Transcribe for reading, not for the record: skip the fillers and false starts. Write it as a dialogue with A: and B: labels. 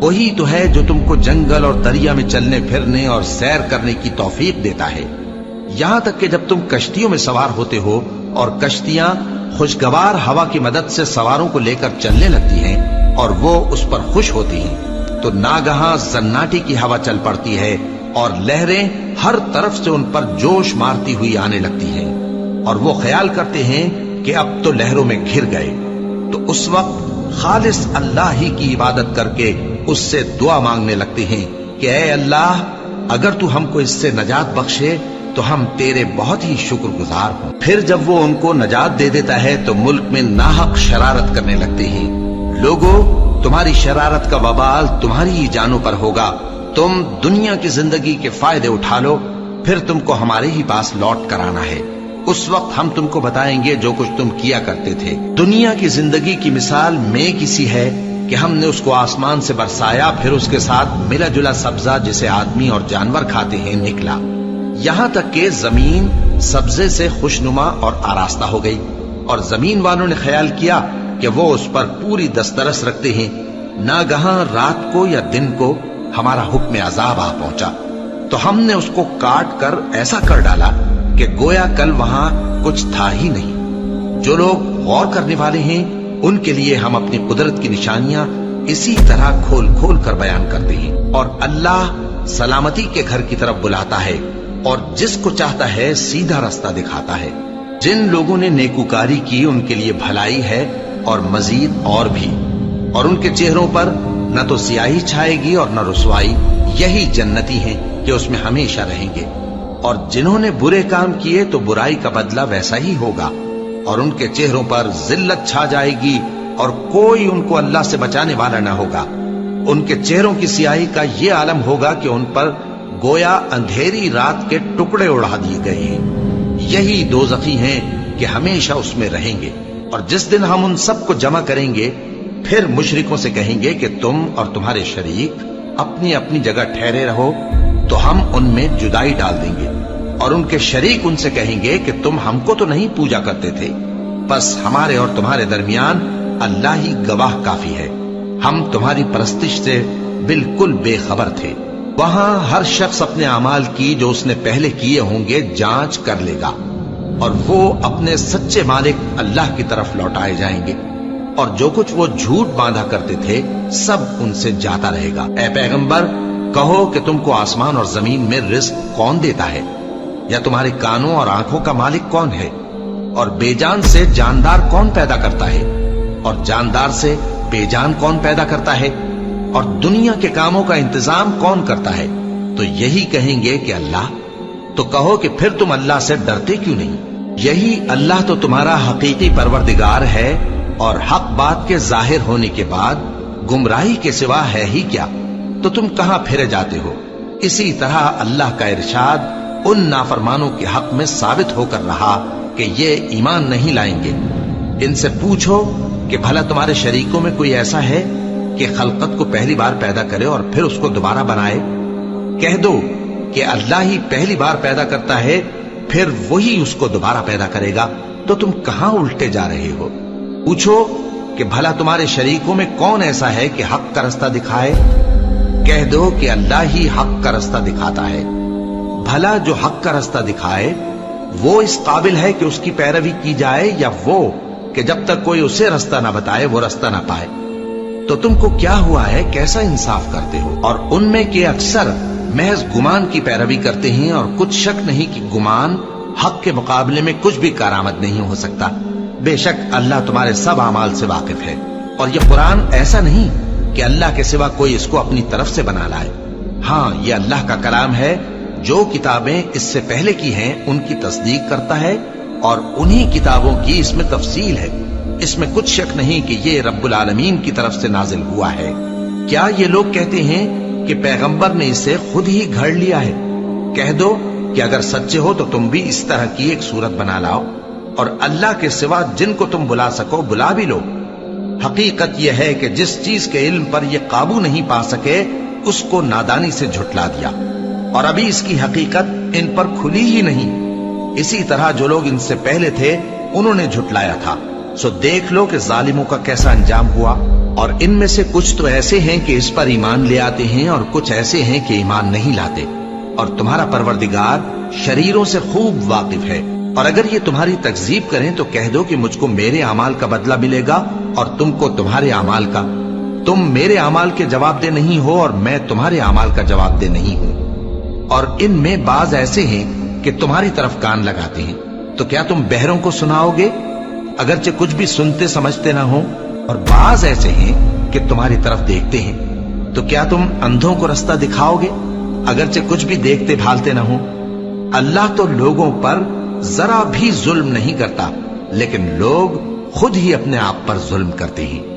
A: وہی تو ہے جو تم کو جنگل اور دریا میں چلنے پھرنے اور سیر کرنے کی توفیق دیتا ہے، یہاں تک کہ جب تم کشتیوں میں سوار ہوتے ہو اور کشتیاں خوشگوار ہوا کی مدد سے سواروں کو لے کر چلنے لگتی ہیں اور وہ اس پر خوش ہوتی ہیں، تو ناگہاں زناٹی کی ہوا چل پڑتی ہے اور لہریں ہر طرف سے ان پر جوش مارتی ہوئی آنے لگتی ہیں، اور وہ خیال کرتے ہیں کہ اب تو لہروں میں گھر گئے، تو اس وقت خالص اللہ ہی کی عبادت کر کے اس سے دعا مانگنے لگتے ہیں کہ اے اللہ، اگر تو ہم کو اس سے نجات بخشے تو ہم تیرے بہت ہی شکر گزار ہوں۔ پھر جب وہ ان کو نجات دے دیتا ہے تو ملک میں ناحق شرارت کرنے لگتے ہیں۔ لوگوں، تمہاری شرارت کا وبال تمہاری ہی جانوں پر ہوگا، تم دنیا کی زندگی کے فائدے اٹھا لو، پھر تم کو ہمارے ہی پاس لوٹ کر آنا ہے، اس وقت ہم تم کو بتائیں گے جو کچھ تم کیا کرتے تھے۔ دنیا کی زندگی کی مثال میں کسی ہے کہ ہم نے اس کو آسمان سے برسایا، پھر اس کے ساتھ ملا جلا سبزہ جسے آدمی اور جانور کھاتے ہیں نکلا، یہاں تک کہ زمین سبزے سے خوشنما اور آراستہ ہو گئی، اور زمین والوں نے خیال کیا کہ وہ اس پر پوری دسترس رکھتے ہیں۔ ناگہاں رات کو یا دن کو ہمارا حکم عذاب آ پہنچا تو ہم نے اس کو کاٹ کر ایسا کر ڈالا کہ گویا کل وہاں کچھ تھا ہی نہیں۔ جو لوگ غور کرنے والے ہیں ان کے لیے ہم اپنی قدرت کی نشانیاں اسی طرح کھول کھول کر بیان کرتے ہیں، اور اللہ سلامتی کے گھر کی طرف بلاتا ہے اور جس کو چاہتا ہے سیدھا رستہ دکھاتا ہے۔ جن لوگوں نے نیکوکاری کی ان کے لیے بھلائی ہے اور مزید اور بھی، اور ان کے چہروں پر نہ تو سیاہی چھائے گی اور نہ رسوائی، یہی جنتی ہیں کہ اس میں ہمیشہ رہیں گے۔ اور جنہوں نے برے کام کیے تو برائی کا بدلہ ویسا ہی ہوگا، اور ان کے چہروں پر ذلت چھا جائے گی اور کوئی ان کو اللہ سے بچانے والا نہ ہوگا۔ ان کے چہروں کی سیاہی کا یہ عالم ہوگا کہ ان پر گویا اندھیری رات کے ٹکڑے اڑا دیے گئے ہیں۔ یہی دوزخی ہیں کہ ہمیشہ اس میں رہیں گے۔ اور جس دن ہم ان سب کو جمع کریں گے پھر مشرکوں سے کہیں گے کہ تم اور تمہارے شریک اپنی اپنی جگہ ٹھہرے رہو تو ہم ان میں جدائی ڈال دیں گے، اور ان کے شریک ان سے کہیں گے کہ تم ہم کو تو نہیں پوجا کرتے تھے، بس ہمارے اور تمہارے درمیان اللہ ہی گواہ کافی ہے، ہم تمہاری پرستش سے بالکل بے خبر تھے۔ وہاں ہر شخص اپنے اعمال کی جو اس نے پہلے کیے ہوں گے جانچ کر لے گا، اور وہ اپنے سچے مالک اللہ کی طرف لوٹائے جائیں گے، اور جو کچھ وہ جھوٹ باندھا کرتے تھے سب ان سے جاتا رہے گا۔ اے پیغمبر، کہو کہ تم کو آسمان اور زمین میں رزق کون دیتا ہے، یا تمہارے کانوں اور آنکھوں کا مالک کون ہے، اور بے جان سے جاندار کون پیدا کرتا ہے، اور جاندار سے بے جان کون پیدا کرتا ہے، اور دنیا کے کاموں کا انتظام کون کرتا ہے؟ تو یہی کہیں گے کہ اللہ۔ تو کہو کہ پھر تم اللہ سے ڈرتے کیوں نہیں؟ یہی اللہ تو تمہارا حقیقی پروردگار ہے، اور حق بات کے ظاہر ہونے کے بعد گمراہی کے سوا ہے ہی کیا؟ تو تم کہاں پھرے جاتے ہو؟ اسی طرح اللہ کا ارشاد ان نافرمانوں کے حق میں ثابت ہو کر رہا کہ یہ ایمان نہیں لائیں گے۔ ان سے پوچھو کہ بھلا تمہارے شریکوں میں کوئی ایسا ہے کہ خلقت کو پہلی بار پیدا کرے اور پھر اس کو دوبارہ بنائے؟ کہہ دو کہ اللہ ہی پہلی بار پیدا کرتا ہے، پھر وہی اس کو دوبارہ پیدا کرے گا، تو تم کہاں الٹے جا رہے ہو؟ پوچھو کہ بھلا تمہارے شریکوں میں کون ایسا ہے کہ حق کا رستہ دکھائے؟ کہہ دو کہ اللہ ہی حق کا رستہ دکھاتا ہے۔ بھلا جو حق کا رستہ دکھائے وہ اس قابل ہے کہ اس کی پیروی کی جائے، یا وہ کہ جب تک کوئی اسے رستہ نہ بتائے وہ رستہ نہ پائے؟ تو تم کو کیا ہوا ہے، کیسا انصاف کرتے ہو؟ اور ان میں کے اکثر محض گمان کی پیروی کرتے ہیں، اور کچھ شک نہیں کہ گمان حق کے مقابلے میں کچھ بھی کارآمد نہیں ہو سکتا۔ بے شک اللہ تمہارے سب اعمال سے واقف ہے، اور یہ قرآن ایسا نہیں کہ اللہ کے سوا کوئی اس کو اپنی طرف سے بنا لائے۔ ہاں، یہ اللہ کا کلام ہے، جو کتابیں اس سے پہلے کی ہیں ان کی تصدیق کرتا ہے، اور انہی کتابوں کی اس میں تفصیل ہے۔ اس میں کچھ شک نہیں کہ یہ رب العالمین کی طرف سے نازل ہوا ہے۔ کیا یہ لوگ کہتے ہیں کہ پیغمبر نے اسے خود ہی گھڑ لیا ہے؟ کہہ دو کہ اگر سچے ہو تو تم بھی اس طرح کی ایک صورت بنا لاؤ، اور اللہ کے سوا جن کو تم بلا سکو بلا بھی لو۔ حقیقت یہ ہے کہ جس چیز کے علم پر یہ قابو نہیں پا سکے اس کو نادانی سے جھٹلا دیا، اور ابھی اس کی حقیقت ان پر کھلی ہی نہیں۔ اسی طرح جو لوگ ان سے پہلے تھے انہوں نے جھٹلایا تھا، سو دیکھ لو کہ ظالموں کا کیسا انجام ہوا۔ اور ان میں سے کچھ تو ایسے ہیں کہ اس پر ایمان لے آتے ہیں اور کچھ ایسے ہیں کہ ایمان نہیں لاتے، اور تمہارا پروردگار شریروں سے خوب واقف ہے۔ اور اگر یہ تمہاری تکذیب کریں تو کہہ دو کہ مجھ کو میرے اعمال کا بدلہ ملے گا اور تم کو تمہارے اعمال کا۔ تم میرے اعمال کے جواب دہ نہیں ہو اور میں تمہارے اعمال کا جواب دہ نہیں ہوں۔ اور ان میں بعض ایسے ہیں کہ تمہاری طرف کان لگاتے ہیں، تو کیا تم بہروں کو سناؤ گے اگرچہ کچھ بھی سنتے سمجھتے نہ ہو؟ اور بعض ایسے ہیں کہ تمہاری طرف دیکھتے ہیں، تو کیا تم اندھوں کو رستہ دکھاؤ گے اگرچہ کچھ بھی دیکھتے بھالتے نہ ہو؟ اللہ تو لوگوں پر ذرا بھی ظلم نہیں کرتا، لیکن لوگ خود ہی اپنے آپ پر ظلم کرتے ہیں۔